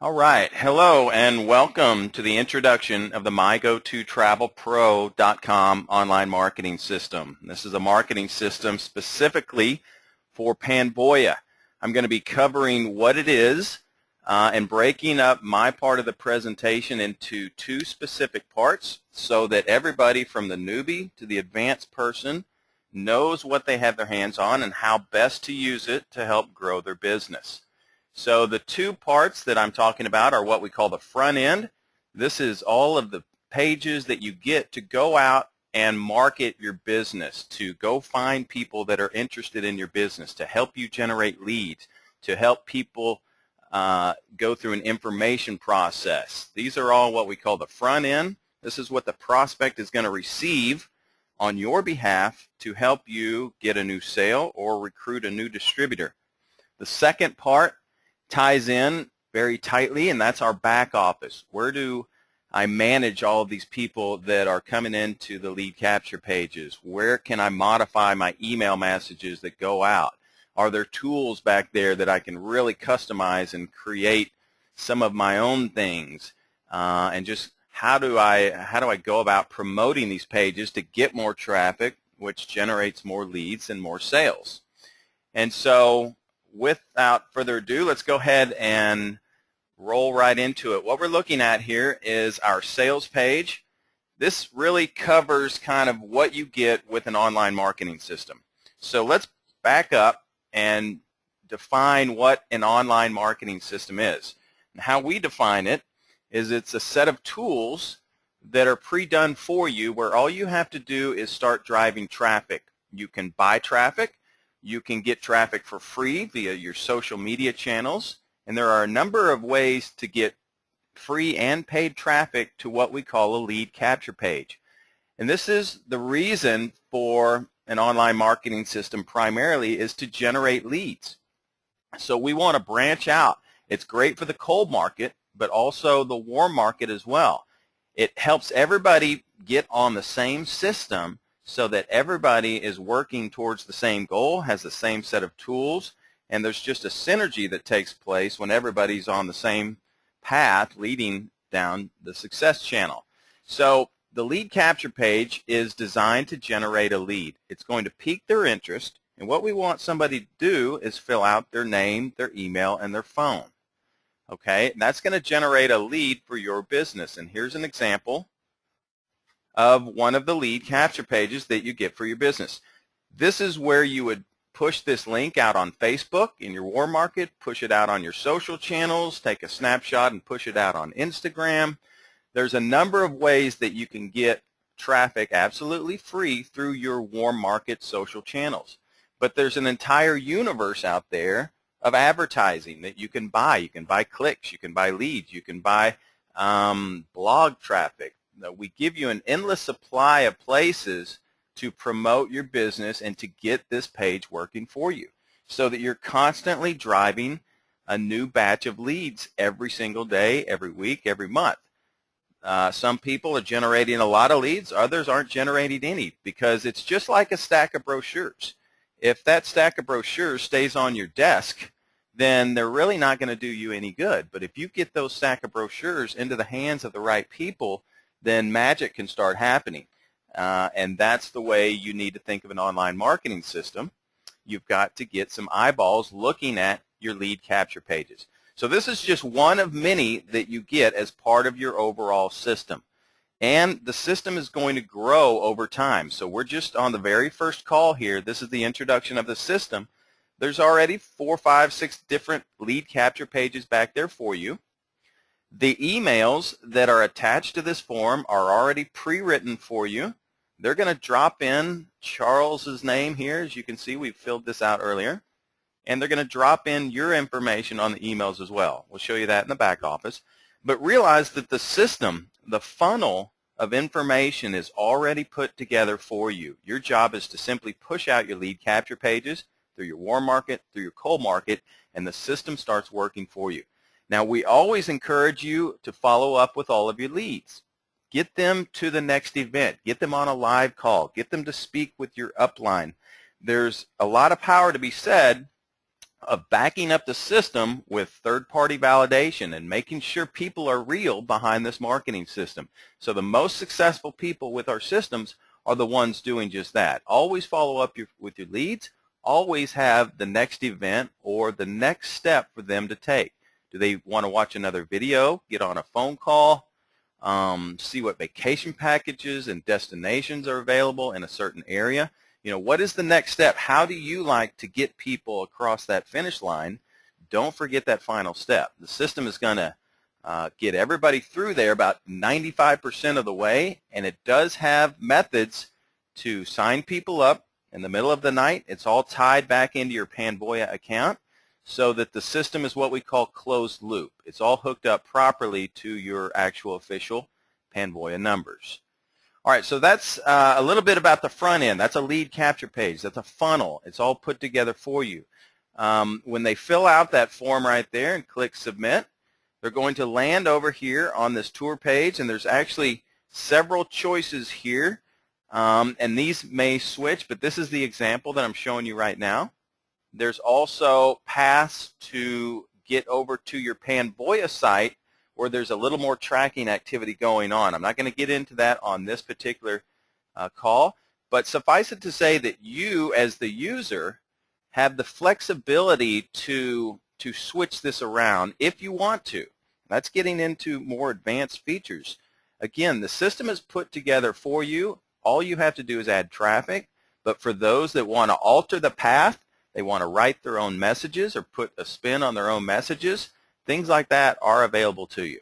All right. Hello and welcome to the introduction of the MyGotoTravelPro.com online marketing system. This is a marketing system specifically for Panboya. I'm going to be covering what it is and breaking up my part of the presentation into two specific parts so that everybody from the newbie to the advanced person knows what they have their hands on and how best to use it to help grow their business. So the two parts that I'm talking about are what we call the front end. This is all of the pages that you get to go out and market your business, to go find people that are interested in your business, to help you generate leads, to help people go through an information process. These are all what we call the front end. This is what the prospect is going to receive on your behalf to help you get a new sale or recruit a new distributor. The second part ties in very tightly, and that's our back office. Where do I manage all of these people that are coming into the lead capture pages? Where can I modify my email messages that go out? Are there tools back there that I can really customize and create some of my own things? And just how do I go about promoting these pages to get more traffic, which generates more leads and more sales? And so without further ado, let's go ahead and roll right into it. What we're looking at here is our sales page. This really covers kind of what you get with an online marketing system. So let's back up and define what an online marketing system is. And how we define it is it's a set of tools that are pre-done for you where all you have to do is start driving traffic. You can buy traffic. You can get traffic for free via your social media channels, and there are a number of ways to get free and paid traffic to what we call a lead capture page. And this is the reason for an online marketing system primarily is to generate leads. So we want to branch out. It's great for the cold market, but also the warm market as well. It helps everybody get on the same system so that everybody is working towards the same goal, has the same set of tools, and there's just a synergy that takes place when everybody's on the same path leading down the success channel. So the lead capture page is designed to generate a lead. It's going to pique their interest, and what we want somebody to do is fill out their name, their email, and their phone. Okay, and that's going to generate a lead for your business, and here's an example of one of the lead capture pages that you get for your business. This is where you would push this link out on Facebook in your warm market, push it out on your social channels, take a snapshot and push it out on Instagram. There's a number of ways that you can get traffic absolutely free through your warm market social channels. But there's an entire universe out there of advertising that you can buy. You can buy clicks, you can buy leads, you can buy blog traffic. We give you an endless supply of places to promote your business and to get this page working for you so that you're constantly driving a new batch of leads every single day, every week, every month. Some people are generating a lot of leads, others aren't generating any because it's just like a stack of brochures. If that stack of brochures stays on your desk, then they're really not going to do you any good. But if you get those stack of brochures into the hands of the right people, then magic can start happening. And that's the way you need to think of an online marketing system. You've got to get some eyeballs looking at your lead capture pages. So this is just one of many that you get as part of your overall system. And the system is going to grow over time. So we're just on the very first call here. This is the introduction of the system. There's already 4, 5, 6 different lead capture pages back there for you. The emails that are attached to this form are already pre-written for you. They're going to drop in Charles's name here. As you can see, we filled this out earlier. And they're going to drop in your information on the emails as well. We'll show you that in the back office. But realize that the system, the funnel of information is already put together for you. Your job is to simply push out your lead capture pages through your warm market, through your cold market, and the system starts working for you. Now, we always encourage you to follow up with all of your leads. Get them to the next event. Get them on a live call. Get them to speak with your upline. There's a lot of power to be said of backing up the system with third-party validation and making sure people are real behind this marketing system. So the most successful people with our systems are the ones doing just that. Always follow up with your leads. Always have the next event or the next step for them to take. Do they want to watch another video, get on a phone call, see what vacation packages and destinations are available in a certain area? You know, what is the next step? How do you like to get people across that finish line? Don't forget that final step. The system is going to get everybody through there about 95% of the way, and it does have methods to sign people up in the middle of the night. It's all tied back into your Panvoya account so that the system is what we call closed loop. It's all hooked up properly to your actual official Panvoya numbers. All right, so that's a little bit about the front end. That's a lead capture page. That's a funnel. It's all put together for you. When they fill out that form right there and click submit, they're going to land over here on this tour page, and there's actually several choices here, and these may switch, but this is the example that I'm showing you right now. There's also paths to get over to your Panvoya site where there's a little more tracking activity going on. I'm not going to get into that on this particular call, but suffice it to say that you, as the user, have the flexibility to switch this around if you want to. That's getting into more advanced features. Again, the system is put together for you. All you have to do is add traffic, but for those that want to alter the path, they want to write their own messages or put a spin on their own messages, things like that are available to you.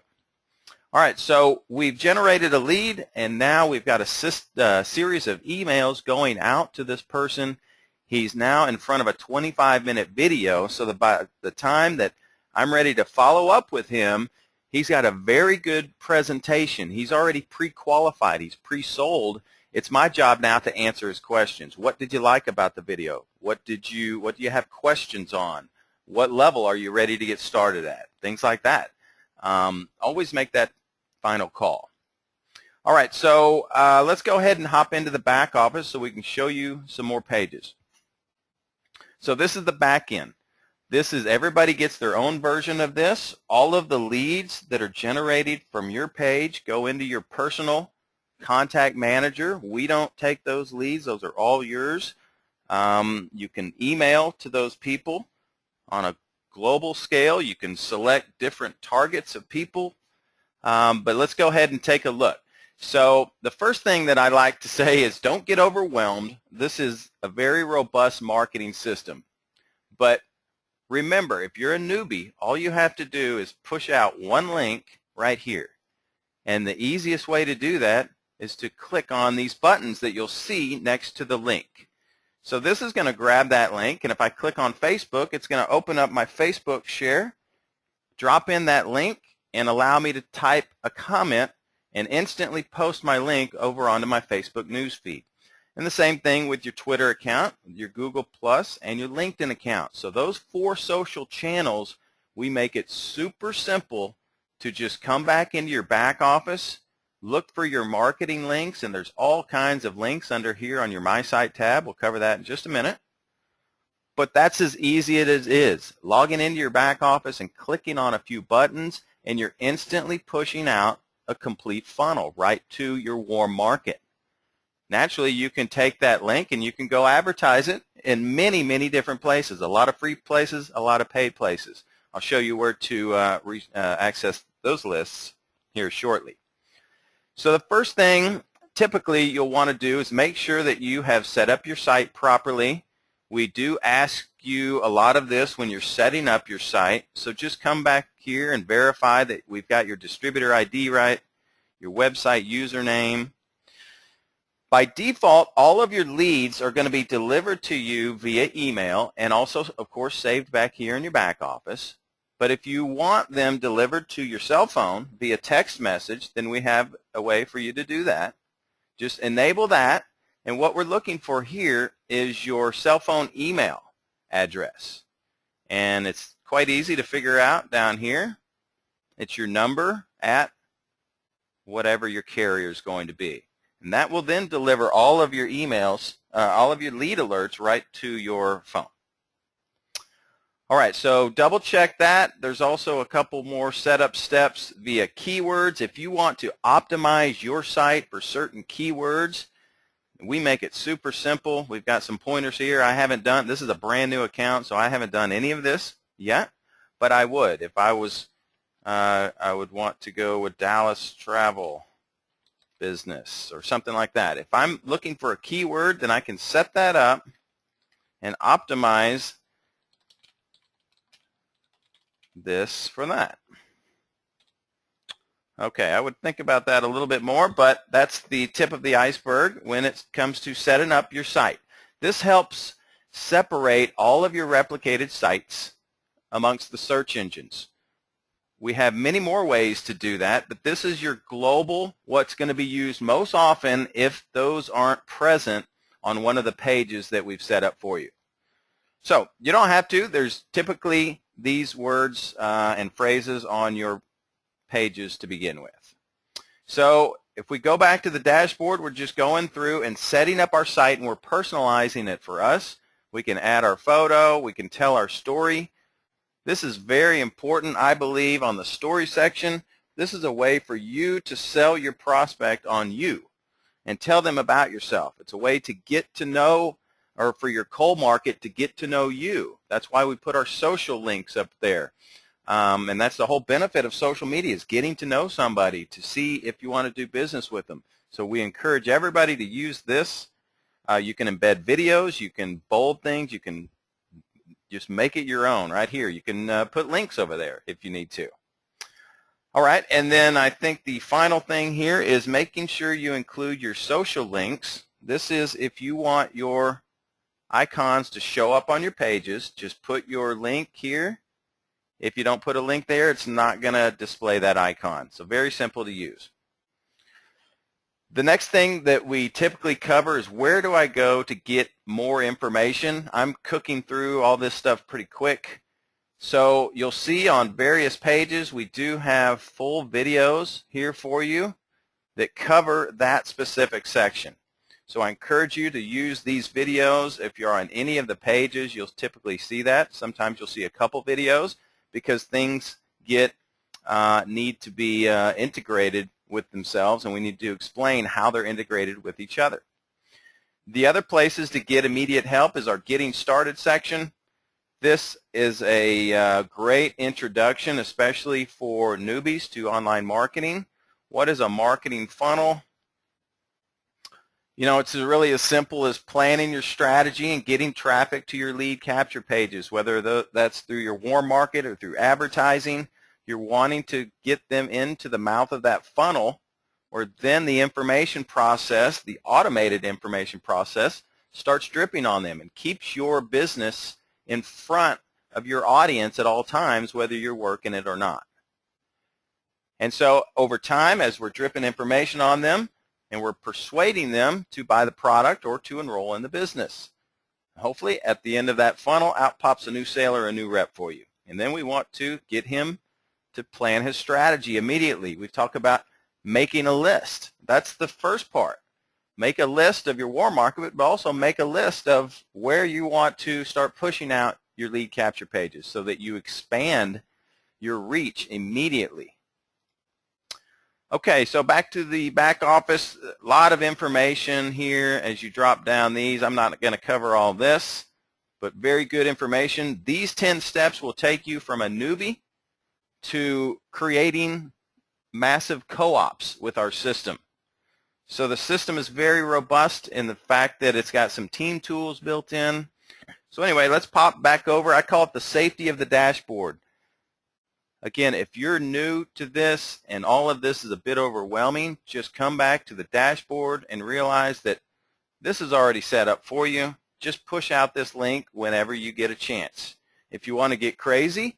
All right, so we've generated a lead, and now we've got a series of emails going out to this person. He's now in front of a 25-minute video, so that by the time that I'm ready to follow up with him, he's got a very good presentation. He's already pre-qualified. He's pre-sold. It's my job now to answer his questions. What did you like about the video? What do you have questions on? What level are you ready to get started at? Things like that. Always make that final call. All right, so let's go ahead and hop into the back office so we can show you some more pages. So this is the back end. This is everybody gets their own version of this. All of the leads that are generated from your page go into your personal contact manager. We don't take those leads. Those are all yours. You can email to those people on a global scale. You can select different targets of people. But let's go ahead and take a look. So the first thing that I like to say is don't get overwhelmed. This is a very robust marketing system. But remember, if you're a newbie, all you have to do is push out one link right here. And the easiest way to do that is to click on these buttons that you'll see next to the link. So this is going to grab that link, and if I click on Facebook, it's going to open up my Facebook share, drop in that link, and allow me to type a comment and instantly post my link over onto my Facebook newsfeed. And the same thing with your Twitter account, your Google Plus, and your LinkedIn account. So those 4 social channels, we make it super simple to just come back into your back office, look for your marketing links, and there's all kinds of links under here on your My Site tab. We'll cover that in just a minute. But that's as easy as it is. Logging into your back office and clicking on a few buttons, and you're instantly pushing out a complete funnel right to your warm market. Naturally, you can take that link and you can go advertise it in many, many different places. A lot of free places, a lot of paid places. I'll show you where to access those lists here shortly. So the first thing typically you'll want to do is make sure that you have set up your site properly. We do ask you a lot of this when you're setting up your site, so just come back here and verify that we've got your distributor ID right, your website username. By default, all of your leads are going to be delivered to you via email and also, of course, saved back here in your back office. But if you want them delivered to your cell phone via text message, then we have a way for you to do that. Just enable that, and what we're looking for here is your cell phone email address. And it's quite easy to figure out down here. It's your number at whatever your carrier is going to be. And that will then deliver all of your emails, all of your lead alerts right to your phone. All right, so double check that. There's also a couple more setup steps via keywords. If you want to optimize your site for certain keywords, we make it super simple. We've got some pointers here. This is a brand new account, so I haven't done any of this yet, but I would. If I was, I would want to go with Dallas travel business or something like that. If I'm looking for a keyword, then I can set that up and optimize this for that. Okay, I would think about that a little bit more, but that's the tip of the iceberg when it comes to setting up your site. This helps separate all of your replicated sites amongst the search engines. We have many more ways to do that, but this is your global, what's going to be used most often if those aren't present on one of the pages that we've set up for you. So you don't have to. There's typically these words and phrases on your pages to begin with. So if we go back to the dashboard, we're just going through and setting up our site, and we're personalizing it for us. We can add our photo. We can tell our story. This is very important, I believe, on the story section. This is a way for you to sell your prospect on you and tell them about yourself. It's a way to get to know, or for your cold market to get to know you. That's why we put our social links up there. And that's the whole benefit of social media, is getting to know somebody to see if you want to do business with them. So we encourage everybody to use this. You can embed videos. You can bold things. You can just make it your own right here. You can put links over there if you need to. All right, and then I think the final thing here is making sure you include your social links. This is if you want your icons to show up on your pages, just put your link here. If you don't put a link there, it's not going to display that icon. So very simple to use. The next thing that we typically cover is where do I go to get more information. I'm cooking through all this stuff pretty quick. So you'll see on various pages we do have full videos here for you that cover that specific section. So I encourage you to use these videos. If you're on any of the pages, you'll typically see that. Sometimes you'll see a couple videos because things need to be integrated with themselves, and we need to explain how they're integrated with each other. The other places to get immediate help is our Getting Started section. This is a great introduction, especially for newbies to online marketing. What is a marketing funnel? You know, it's really as simple as planning your strategy and getting traffic to your lead capture pages, whether that's through your warm market or through advertising. You're wanting to get them into the mouth of that funnel, or then the information process, the automated information process, starts dripping on them and keeps your business in front of your audience at all times, whether you're working it or not. And so over time, as we're dripping information on them and we're persuading them to buy the product or to enroll in the business, hopefully at the end of that funnel, out pops a new sale or a new rep for you. And then we want to get him to plan his strategy immediately. We talk about making a list. That's the first part. Make a list of your warm market, but also make a list of where you want to start pushing out your lead capture pages so that you expand your reach immediately. Okay, so back to the back office. A lot of information here as you drop down these. I'm not going to cover all this, but very good information. These 10 steps will take you from a newbie to creating massive co-ops with our system. So the system is very robust in the fact that it's got some team tools built in. So anyway, let's pop back over. I call it the safety of the dashboard. Again, if you're new to this and all of this is a bit overwhelming, just come back to the dashboard and realize that this is already set up for you. Just push out this link whenever you get a chance. If you want to get crazy,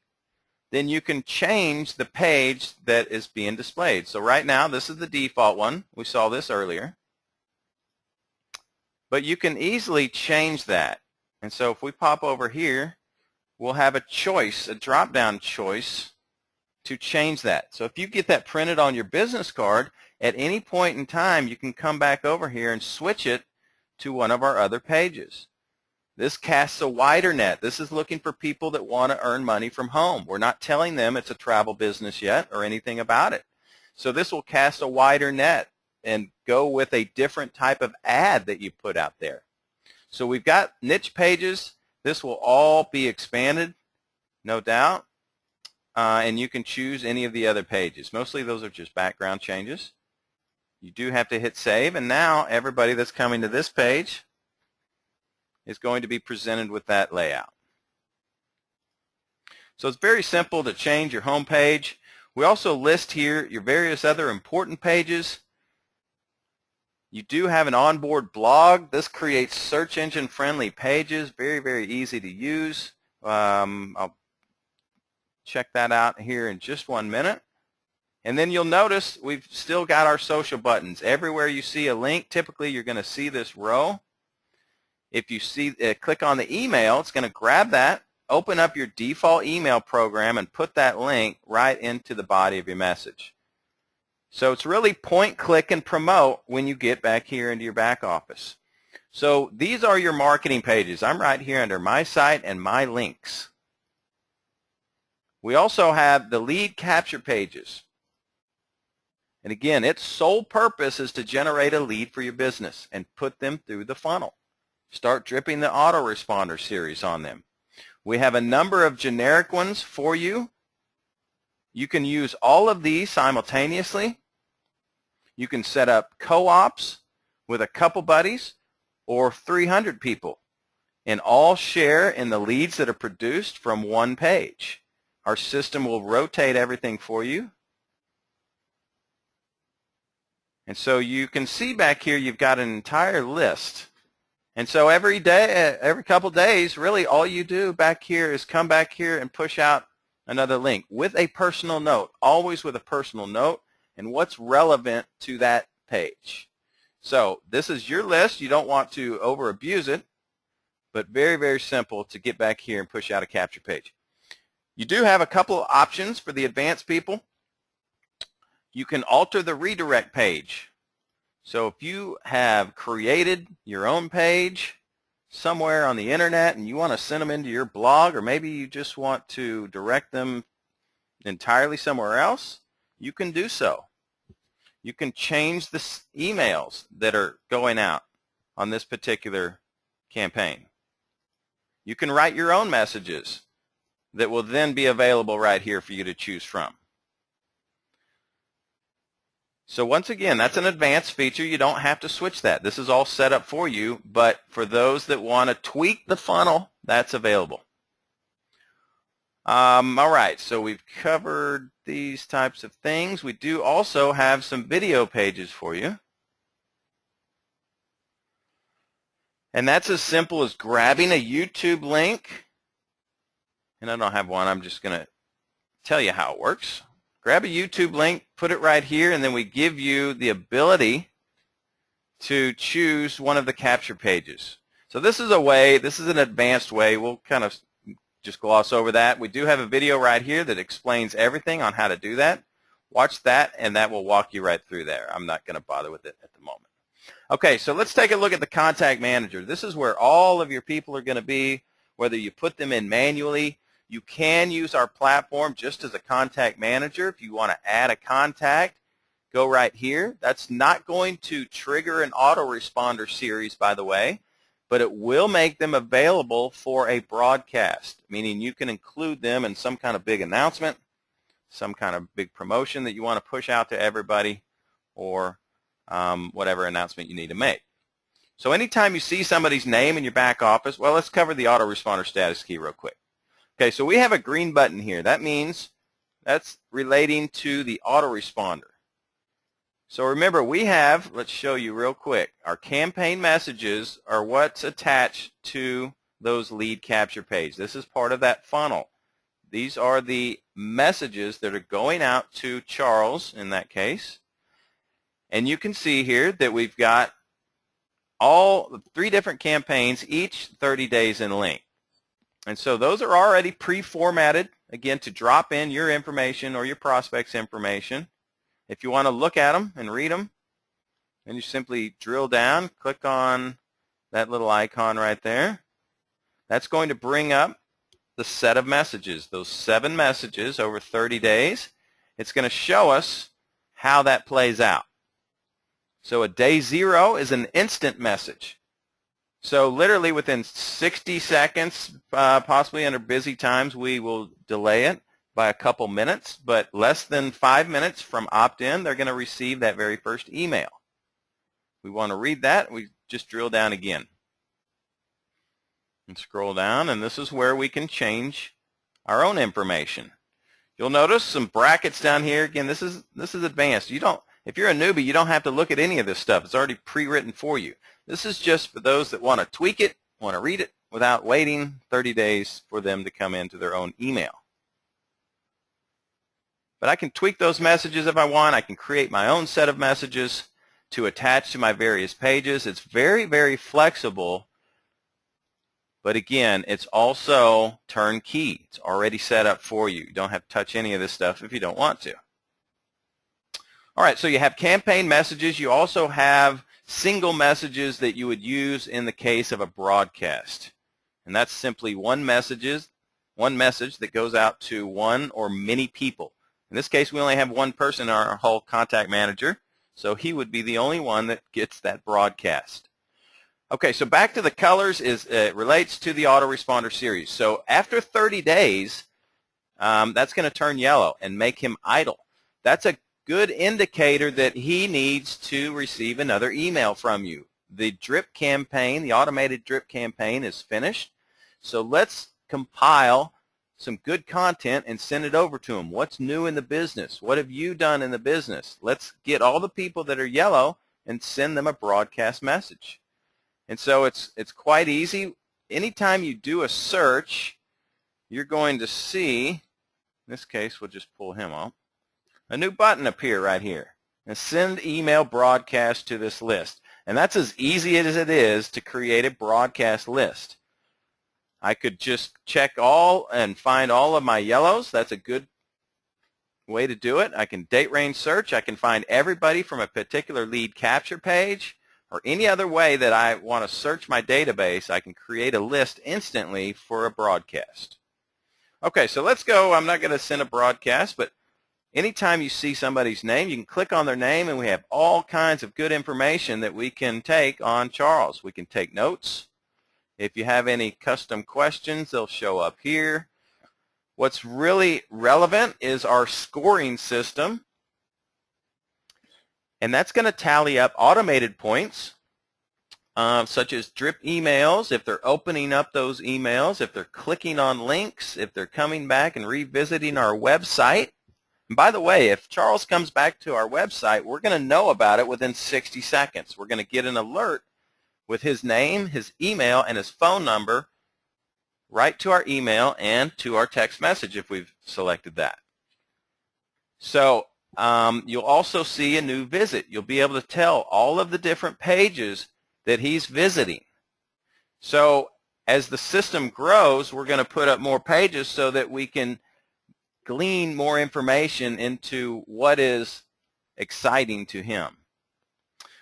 then you can change the page that is being displayed. So right now, this is the default one. We saw this earlier. But you can easily change that. And so if we pop over here, we'll have a choice, a drop-down choice to change that. So if you get that printed on your business card, at any point in time, you can come back over here and switch it to one of our other pages. This casts a wider net. This is looking for people that want to earn money from home. We're not telling them it's a travel business yet or anything about it. So this will cast a wider net and go with a different type of ad that you put out there. So we've got niche pages. This will all be expanded, no doubt. And you can choose any of the other pages. Mostly those are just background changes. You do have to hit save, and now everybody that's coming to this page is going to be presented with that layout. So it's very simple to change your home page. We also list here your various other important pages. You do have an onboard blog. This creates search engine friendly pages, very, very easy to use. I'll check that out here in just 1 minute. And then you'll notice we've still got our social buttons. Everywhere you see a link, typically you're going to see this row. If you see, click on the email, it's going to grab that, open up your default email program, and put that link right into the body of your message. So it's really point, click, and promote when you get back here into your back office. So these are your marketing pages. I'm right here under My Site and My Links. We also have the lead capture pages. And again, its sole purpose is to generate a lead for your business and put them through the funnel. Start dripping the autoresponder series on them. We have a number of generic ones for you. You can use all of these simultaneously. You can set up co-ops with a couple buddies or 300 people and all share in the leads that are produced from one page. Our system will rotate everything for you. And so you can see back here you've got an entire list. And so every day, every couple days, really all you do back here is come back here and push out another link with a personal note, always with a personal note and what's relevant to that page. So this is your list. You don't want to over abuse it, but very, very simple to get back here and push out a capture page. You do have a couple of options for the advanced people. You can alter the redirect page. So if you have created your own page somewhere on the internet and you want to send them into your blog, or maybe you just want to direct them entirely somewhere else, you can do so. You can change the emails that are going out on this particular campaign. You can write your own messages that will then be available right here for you to choose from. So once again, that's an advanced feature. You don't have to switch that. This is all set up for you, but for those that want to tweak the funnel, that's available. All right, so we've covered these types of things. We do also have some video pages for you. And that's as simple as grabbing a YouTube link. And I don't have one. I'm just going to tell you how it works. Grab a YouTube link, put it right here, and then we give you the ability to choose one of the capture pages. So this is a way, this is an advanced way. We'll kind of just gloss over that. We do have a video right here that explains everything on how to do that. Watch that, and that will walk you right through there. I'm not going to bother with it at the moment. Okay, so let's take a look at the Contact Manager. This is where all of your people are going to be, whether you put them in manually. You can use our platform just as a contact manager. If you want to add a contact, go right here. That's not going to trigger an autoresponder series, by the way, but it will make them available for a broadcast, meaning you can include them in some kind of big announcement, some kind of big promotion that you want to push out to everybody, or whatever announcement you need to make. So anytime you see somebody's name in your back office, well, let's cover the autoresponder status key real quick. Okay, so we have a green button here. That means that's relating to the autoresponder. So remember, we have, let's show you real quick, our campaign messages are what's attached to those lead capture pages. This is part of that funnel. These are the messages that are going out to Charles in that case. And you can see here that we've got all 3 different campaigns, each 30 days in length. And so those are already pre-formatted, again, to drop in your information or your prospect's information. If you want to look at them and read them, then you simply drill down, click on that little icon right there, That's going to bring up the set of messages, those 7 messages over 30 days. It's going to show us how that plays out. So a day 0 is an instant message. So literally within 60 seconds, possibly under busy times, we will delay it by a couple minutes, but less than 5 minutes from opt-in, they're going to receive that very first email. We want to read that. We just drill down again and scroll down, and this is where we can change our own information. You'll notice some brackets down here. Again, this is advanced. If you're a newbie, you don't have to look at any of this stuff. It's already pre-written for you. This is just for those that want to tweak it, want to read it without waiting 30 days for them to come into their own email. But I can tweak those messages if I want. I can create my own set of messages to attach to my various pages. It's very, very flexible. But again, it's also turnkey. It's already set up for you. You don't have to touch any of this stuff if you don't want to. All right, so you have campaign messages. You also have single messages that you would use in the case of a broadcast. And that's simply one message that goes out to one or many people. In this case, we only have one person in our whole contact manager, so he would be the only one that gets that broadcast. Okay, so back to the colors. It relates to the autoresponder series. So after 30 days, that's going to turn yellow and make him idle. That's a good indicator that he needs to receive another email from you. The drip campaign, the automated drip campaign is finished. So let's compile some good content and send it over to him. What's new in the business? What have you done in the business? Let's get all the people that are yellow and send them a broadcast message. And so it's quite easy. Anytime you do a search, you're going to see, in this case, we'll just pull him off, a new button appear right here. And send email broadcast to this list. And that's as easy as it is to create a broadcast list. I could just check all and find all of my yellows. That's a good way to do it. I can date range search. I can find everybody from a particular lead capture page or any other way that I want to search my database. I can create a list instantly for a broadcast. Okay, so let's go. I'm not going to send a broadcast, but anytime you see somebody's name, you can click on their name, and we have all kinds of good information that we can take on Charles. We can take notes. If you have any custom questions, they'll show up here. What's really relevant is our scoring system, and that's going to tally up automated points, such as drip emails, if they're opening up those emails, if they're clicking on links, if they're coming back and revisiting our website. And by the way, if Charles comes back to our website, we're going to know about it within 60 seconds. We're going to get an alert with his name, his email, and his phone number right to our email and to our text message if we've selected that. So you'll also see a new visit. You'll be able to tell all of the different pages that he's visiting. So as the system grows, we're going to put up more pages so that we can glean more information into what is exciting to him.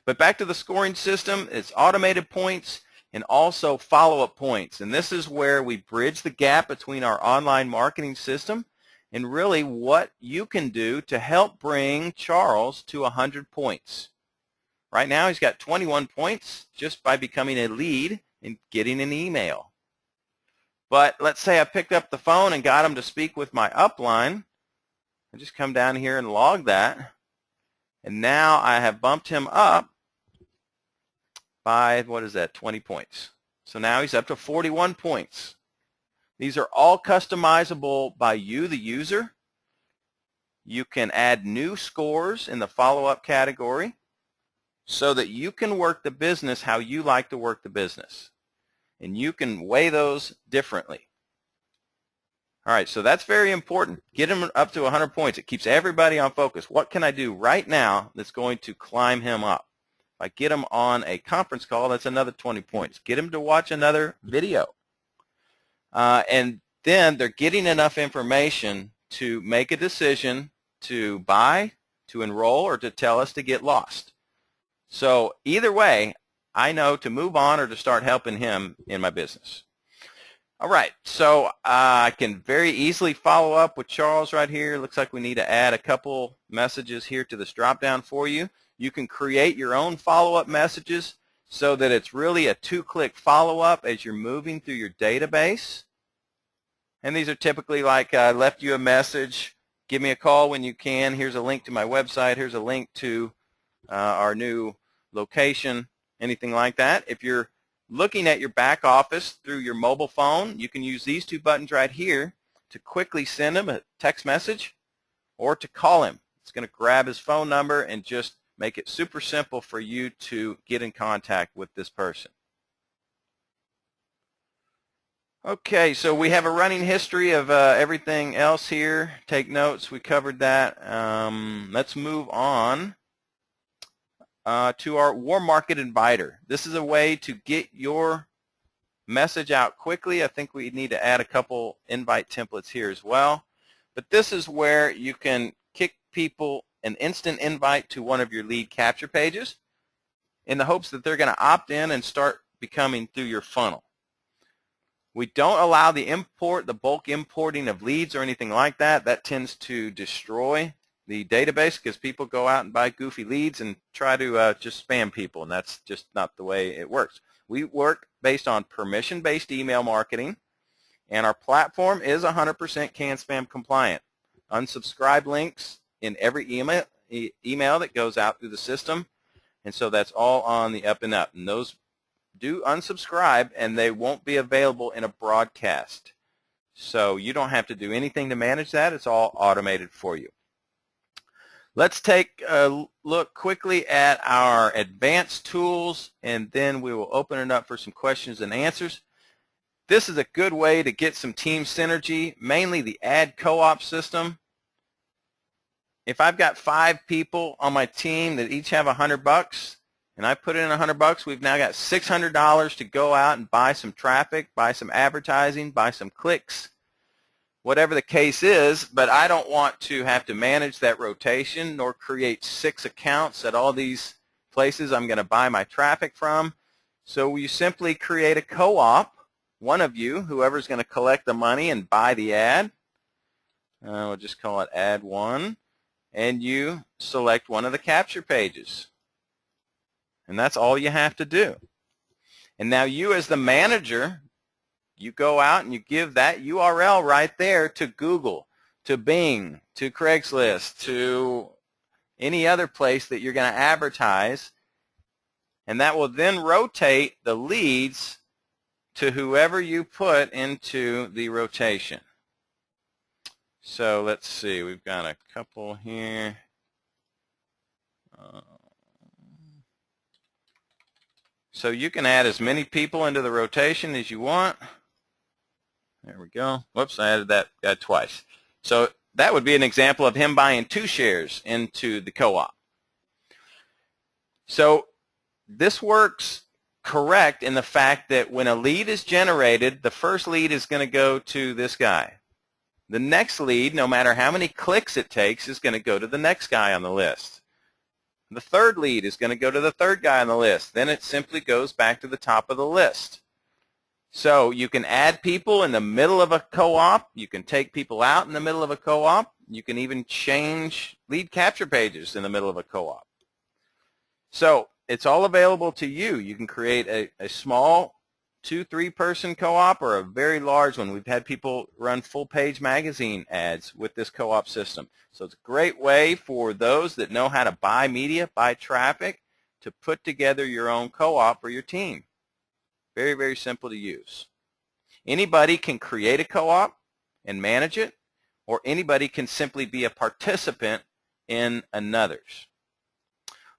But back to the scoring system, it's automated points and also follow-up points. And this is where we bridge the gap between our online marketing system and really what you can do to help bring Charles to 100 points. Right now he's got 21 points just by becoming a lead and getting an email. But let's say I picked up the phone and got him to speak with my upline. I just come down here and log that. And now I have bumped him up by, 20 points. So now he's up to 41 points. These are all customizable by you, the user. You can add new scores in the follow-up category so that you can work the business how you like to work the business. And you can weigh those differently. All right, so that's very important. Get him up to 100 points. It keeps everybody on focus. What can I do right now that's going to climb him up? If I get him on a conference call, that's another 20 points. Get him to watch another video. And then they're getting enough information to make a decision to buy, to enroll, or to tell us to get lost. So either way, I know to move on or to start helping him in my business. All right, so I can very easily follow up with Charles right here. Looks like we need to add a couple messages here to this drop-down for you. You can create your own follow-up messages so that it's really a two-click follow-up as you're moving through your database. And these are typically like, I left you a message, give me a call when you can, here's a link to my website, here's a link to our new location, anything like that. If you're looking at your back office through your mobile phone, you can use these two buttons right here to quickly send him a text message or to call him. It's going to grab his phone number and just make it super simple for you to get in contact with this person. Okay, so we have a running history of everything else here. Take notes, we covered that. Let's move on to our warm market inviter. This is a way to get your message out quickly. I think we need to add a couple invite templates here as well. But this is where you can kick people an instant invite to one of your lead capture pages in the hopes that they're going to opt in and start becoming through your funnel. We don't allow the bulk importing of leads or anything like that. That tends to destroy the database because people go out and buy goofy leads and try to just spam people, and that's just not the way it works. We work based on permission-based email marketing, and our platform is 100% CAN-SPAM compliant. Unsubscribe links in every email that goes out through the system, and so that's all on the up and up. And those do unsubscribe, and they won't be available in a broadcast. So you don't have to do anything to manage that. It's all automated for you. Let's take a look quickly at our advanced tools, and then we will open it up for some questions and answers. This is a good way to get some team synergy, mainly the ad co-op system. If I've got 5 people on my team that each have $100, and I put in $100, we've now got $600 to go out and buy some traffic, buy some advertising, buy some clicks, whatever the case is, but I don't want to have to manage that rotation nor create 6 accounts at all these places I'm going to buy my traffic from. So you simply create a co-op, one of you, whoever's going to collect the money and buy the ad. We'll just call it ad 1, and you select one of the capture pages. And that's all you have to do. And now you as the manager, you go out and you give that URL right there to Google, to Bing, to Craigslist, to any other place that you're going to advertise, and that will then rotate the leads to whoever you put into the rotation. So let's see, we've got a couple here. So you can add as many people into the rotation as you want. There we go. Whoops, I added that guy twice. So that would be an example of him buying 2 shares into the co-op. So this works correct in the fact that when a lead is generated, the first lead is going to go to this guy. The next lead, no matter how many clicks it takes, is going to go to the next guy on the list. The third lead is going to go to the third guy on the list. Then it simply goes back to the top of the list. So you can add people in the middle of a co-op. You can take people out in the middle of a co-op. You can even change lead capture pages in the middle of a co-op. So it's all available to you. You can create a small 2-3 person co-op or a very large one. We've had people run full-page magazine ads with this co-op system. So it's a great way for those that know how to buy media, buy traffic, to put together your own co-op for your team. Very, very simple to use. Anybody can create a co-op and manage it, or anybody can simply be a participant in another's.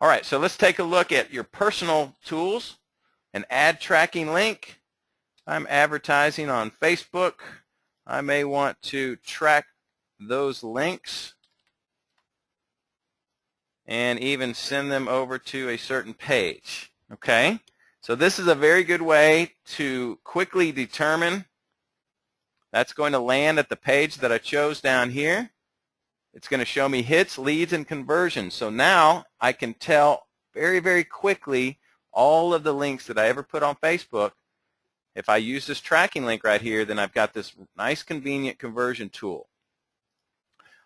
All right, so let's take a look at your personal tools. An ad tracking link. I'm advertising on Facebook. I may want to track those links and even send them over to a certain page. Okay? So this is a very good way to quickly determine that's going to land at the page that I chose down here. It's going to show me hits, leads, and conversions. So now I can tell very, very quickly all of the links that I ever put on Facebook if I use this tracking link right here, then I've got this nice convenient conversion tool.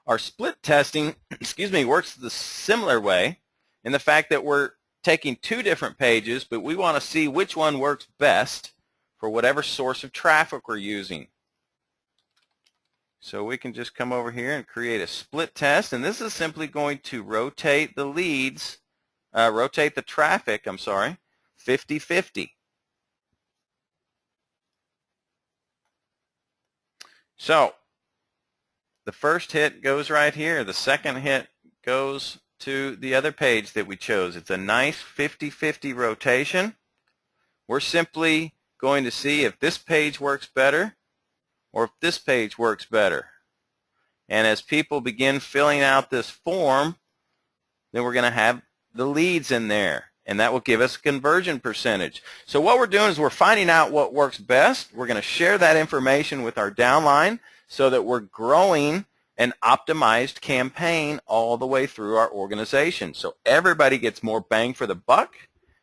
Our split testing, excuse me, works the similar way in the fact that we're taking two different pages, but we want to see which one works best for whatever source of traffic we're using. So we can just come over here and create a split test, and this is simply going to rotate the leads, rotate the traffic, 50-50. So the first hit goes right here. The second hit goes to the other page that we chose. It's a nice 50-50 rotation. We're simply going to see if this page works better or if this page works better. And as people begin filling out this form, then we're going to have the leads in there, and that will give us a conversion percentage. So what we're doing is we're finding out what works best. We're going to share that information with our downline so that we're growing an optimized campaign all the way through our organization. So everybody gets more bang for the buck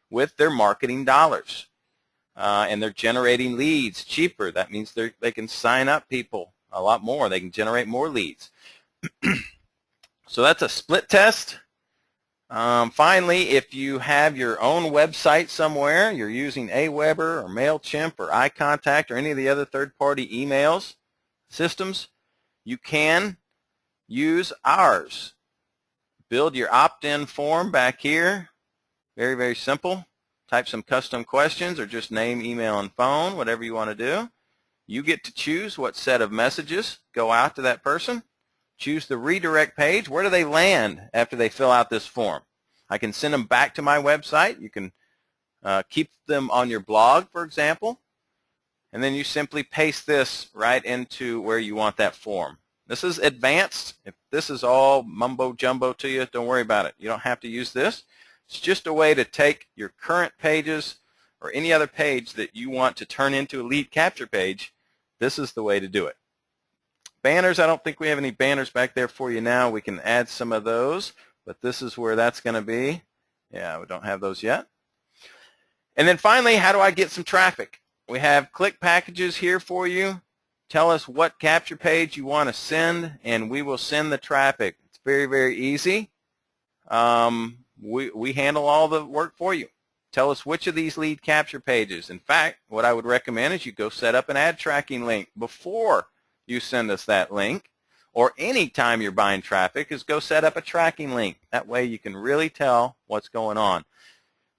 with their marketing dollars. And they're generating leads cheaper. That means they can sign up people a lot more. They can generate more leads. So that's a split test. Finally, if you have your own website somewhere, you're using Aweber or MailChimp or iContact or any of the other third-party emails systems, you can use ours. Build your opt-in form back here. Very, very simple. Type some custom questions or just name, email, and phone, whatever you want to do. You get to choose what set of messages go out to that person. Choose the redirect page. Where do they land after they fill out this form? I can send them back to my website. You can keep them on your blog, for example. And then you simply paste this right into where you want that form. This is advanced. If this is all mumbo jumbo to you, don't worry about it. You don't have to use this. It's just a way to take your current pages or any other page that you want to turn into a lead capture page. This is the way to do it. Banners, I don't think we have any banners back there for you now. We can add some of those, but this is where that's going to be. Yeah, we don't have those yet. And then finally, how do I get some traffic? We have click packages here for you. Tell us what capture page you want to send, and we will send the traffic. It's very, very easy. We handle all the work for you. Tell us which of these lead capture pages. In fact, what I would recommend is you go set up an ad tracking link before you send us that link, or any time you're buying traffic is go set up a tracking link. That way you can really tell what's going on.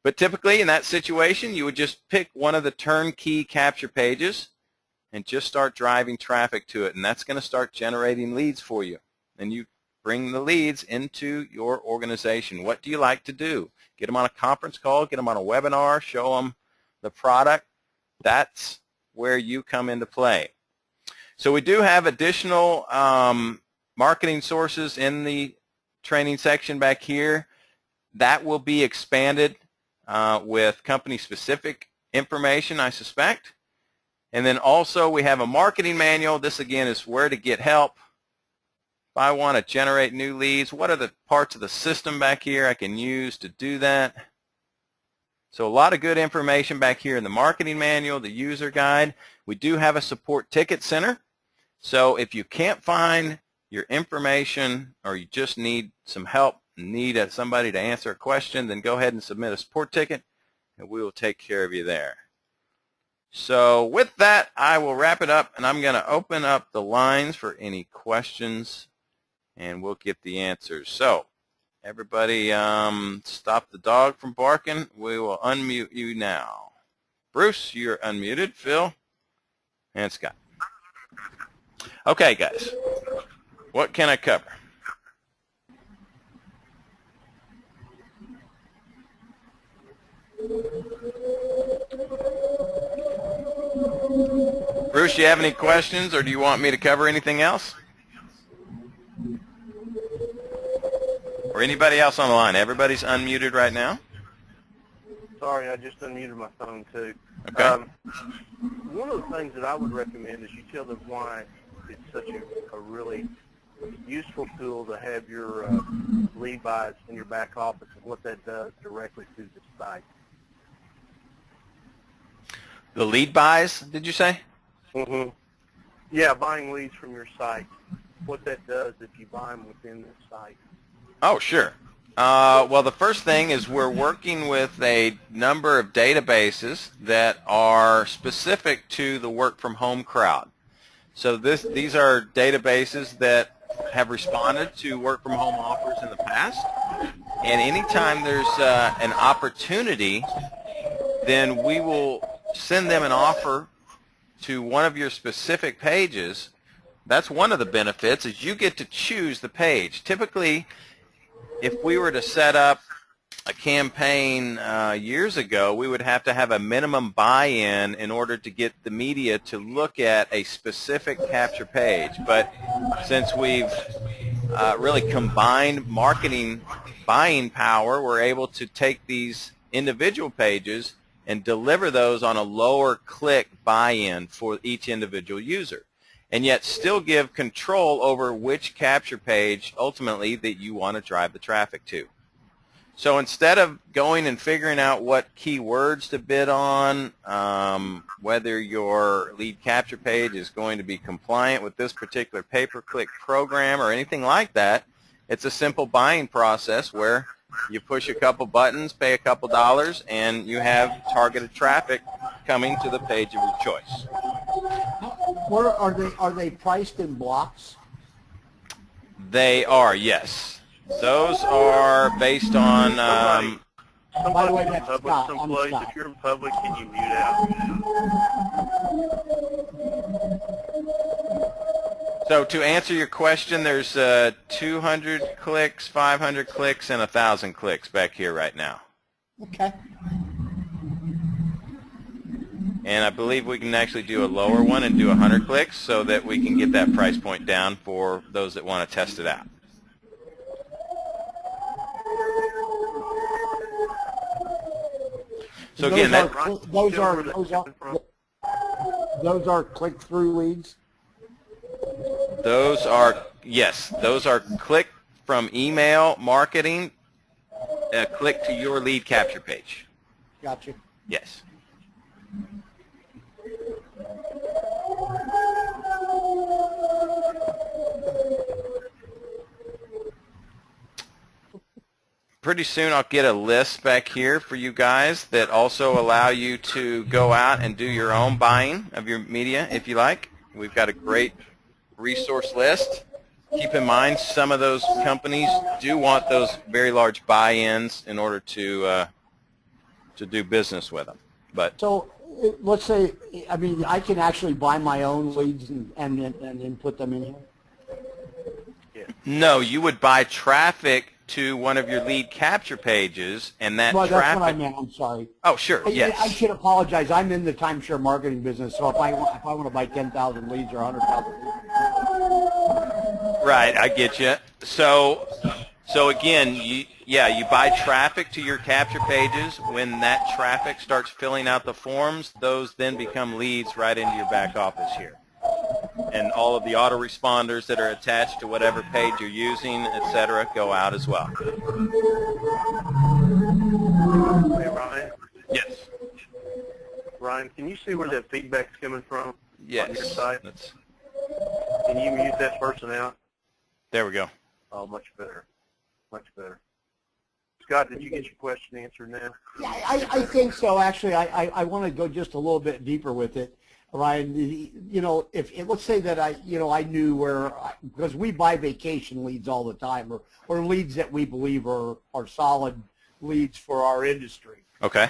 But typically in that situation, you would just pick one of the turnkey capture pages and just start driving traffic to it, and that's going to start generating leads for you. And you bring the leads into your organization. What do you like to do? Get them on a conference call, get them on a webinar, show them the product. That's where you come into play. So we do have additional marketing sources in the training section back here. That will be expanded with company-specific information, I suspect. And then also we have a marketing manual. This, again, is where to get help. If I want to generate new leads, what are the parts of the system back here I can use to do that? So a lot of good information back here in the marketing manual, the user guide. We do have a support ticket center. So if you can't find your information or you just need some help, need somebody to answer a question, then go ahead and submit a support ticket, and we will take care of you there. So with that, I will wrap it up, and I'm going to open up the lines for any questions, and we'll get the answers. So everybody stop the dog from barking. We will unmute you now. Bruce, you're unmuted. Phil and Scott. Okay, guys, what can I cover? Bruce, you have any questions, or do you want me to cover anything else? Or anybody else on the line? Everybody's unmuted right now? Sorry, I just unmuted my phone too. Okay. One of the things that I would recommend is you tell them why it's such a really useful tool to have your lead buys in your back office and what that does directly to the site. The lead buys, did you say? Mm-hmm. Yeah, buying leads from your site. What that does if you buy them within the site. Oh, sure. Well, the first thing is we're working with a number of databases that are specific to the work-from-home crowd. So these are databases that have responded to work-from-home offers in the past. And anytime there's an opportunity, then we will send them an offer to one of your specific pages. That's one of the benefits, is you get to choose the page. Typically, if we were to set up a campaign years ago, we would have to have a minimum buy-in in order to get the media to look at a specific capture page. But since we've really combined marketing buying power, we're able to take these individual pages and deliver those on a lower click buy-in for each individual user, and yet still give control over which capture page ultimately that you want to drive the traffic to. So instead of going and figuring out what keywords to bid on, whether your lead capture page is going to be compliant with this particular pay-per-click program or anything like that, it's a simple buying process where you push a couple buttons, pay a couple dollars, and you have targeted traffic coming to the page of your choice. Where are they priced in blocks? They are, yes. Those are based on By the way, in that's public Scott. I'm someplace. Scott. If you're in public, can you mute out? So to answer your question, there's 200 clicks, 500 clicks, and 1,000 clicks back here right now. Okay. And I believe we can actually do a lower one and do 100 clicks so that we can get that price point down for those that want to test it out. So again, those are click-through leads. those are, yes, those are click from email marketing, click to your lead capture page. Gotcha. Yes. Pretty soon I'll get a list back here for you guys that also allow you to go out and do your own buying of your media if you like. We've got a great resource list. Keep in mind some of those companies do want those very large buy-ins in order to do business with them. But So let's say, I mean, I can actually buy my own leads and then put them in here? Yeah. no, you would buy traffic to one of your lead capture pages, and that Well, traffic. that's what I meant. I'm sorry. Oh, sure. Yes. I should apologize. I'm in the timeshare marketing business, so if I want to buy 10,000 leads or 100,000 leads. Right, I get you. So again, you buy traffic to your capture pages. When that traffic starts filling out the forms, those then become leads right into your back office here. And all of the autoresponders that are attached to whatever page you're using, etc., go out as well. Hey, Ryan. Yes. Ryan, can you see where that feedback's coming from Yes. on your site? That's, Can you mute that person out? there we go. Oh, much better. Much better. Scott, did you get your question answered now? Yeah, I think so. Actually, I want to go just a little bit deeper with it, Ryan. You know, if let's say that I knew where, because we buy vacation leads all the time, or leads that we believe are solid leads for our industry. Okay.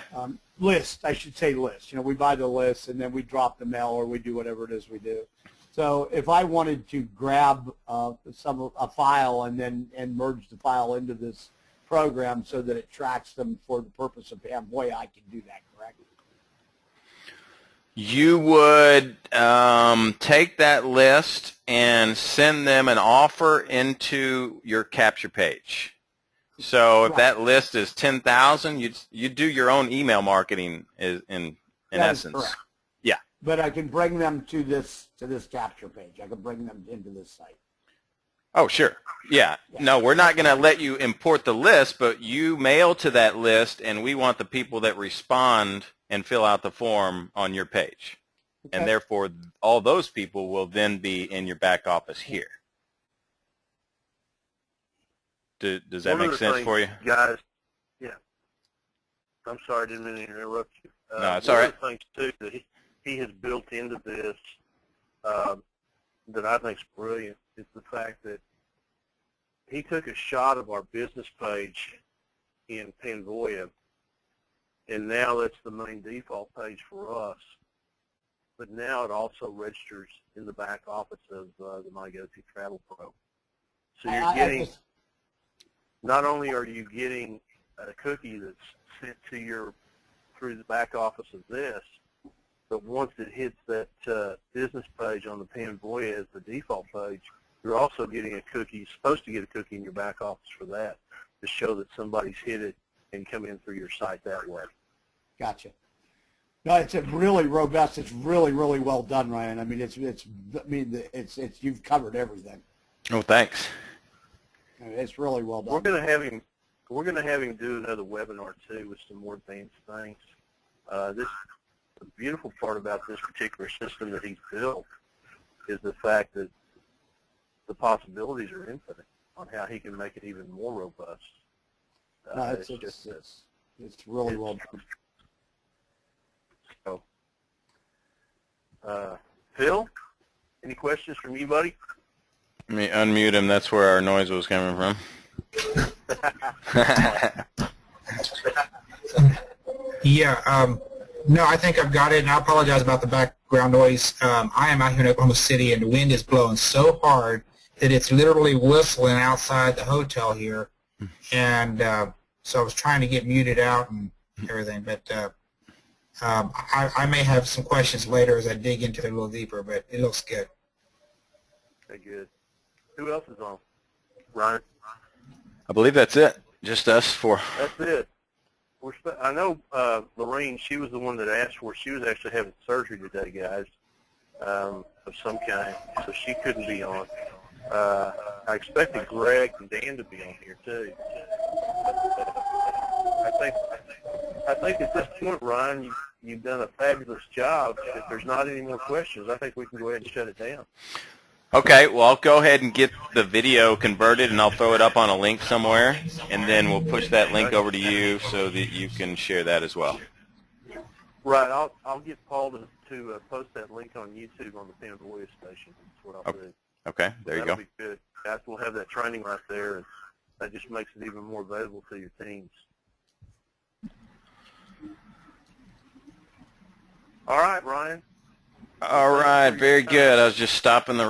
List, I should say list. You know, we buy the list and then we drop the mail or we do whatever it is we do. So if I wanted to grab a file and merge the file into this program so that it tracks them for the purpose of Pamboya, I can do that, correct? You would take that list and send them an offer into your capture page. So if Right. that list is 10,000, you do your own email marketing in That is essence. correct. Yeah. But I can bring them to this capture page. I can bring them into this site. Oh, sure. Yeah. No, we're not going to let you import the list, but you mail to that list, and we want the people that respond and fill out the form on your page. Okay. And therefore, all those people will then be in your back office here. Does that make sense for you? Guys, yeah. I'm sorry, I didn't mean to interrupt you. No, it's all right. One of the things, too, that he has built into this that I think is brilliant is the fact that he took a shot of our business page in Panvoya, and now that's the main default page for us. But now it also registers in the back office of the MyGoToTravelPro. So you're getting, not only are you getting a cookie that's sent to your through the back office of this, but once it hits that business page on the Panvoya as the default page, you're also getting a cookie. You're supposed to get a cookie in your back office for that to show that somebody's hit it and come in through your site that way. Gotcha. No, it's a really robust. It's really, really well done, Ryan. I mean, it's you've covered everything. Oh, thanks. I mean, it's really well done. We're going to have him do another webinar too with some more advanced things. The beautiful part about this particular system that he's built is the fact that the possibilities are infinite on how he can make it even more robust. No, it's really well done. So, Phil, any questions from you, buddy? Let me unmute him. That's where our noise was coming from. Yeah, no, I think I've got it, and I apologize about the background noise. I am out here in Oklahoma City, and the wind is blowing so hard that it's literally whistling outside the hotel here, and so I was trying to get muted out and everything, but I may have some questions later as I dig into it a little deeper, but it looks good. Okay, good. Who else is on? Ryan? I believe that's it. Just us four. That's it. I know Lorraine, she was the one that asked for it. She was actually having surgery today, guys, of some kind, so she couldn't be on. I expected Greg and Dan to be on here, too. I think at this point, Ryan, you've done a fabulous job. If there's not any more questions, I think we can go ahead and shut it down. Okay, well, I'll go ahead and get the video converted, and I'll throw it up on a link somewhere, and then we'll push that link over to you so that you can share that as well. Right. I'll get Paul to post that link on YouTube on the Panvoya station. That's what I'll do. Okay, there you go. That'll be good. Guys, we'll have that training right there, and that just makes it even more available to your teams. All right, Ryan. All right, very good. I was just stopping the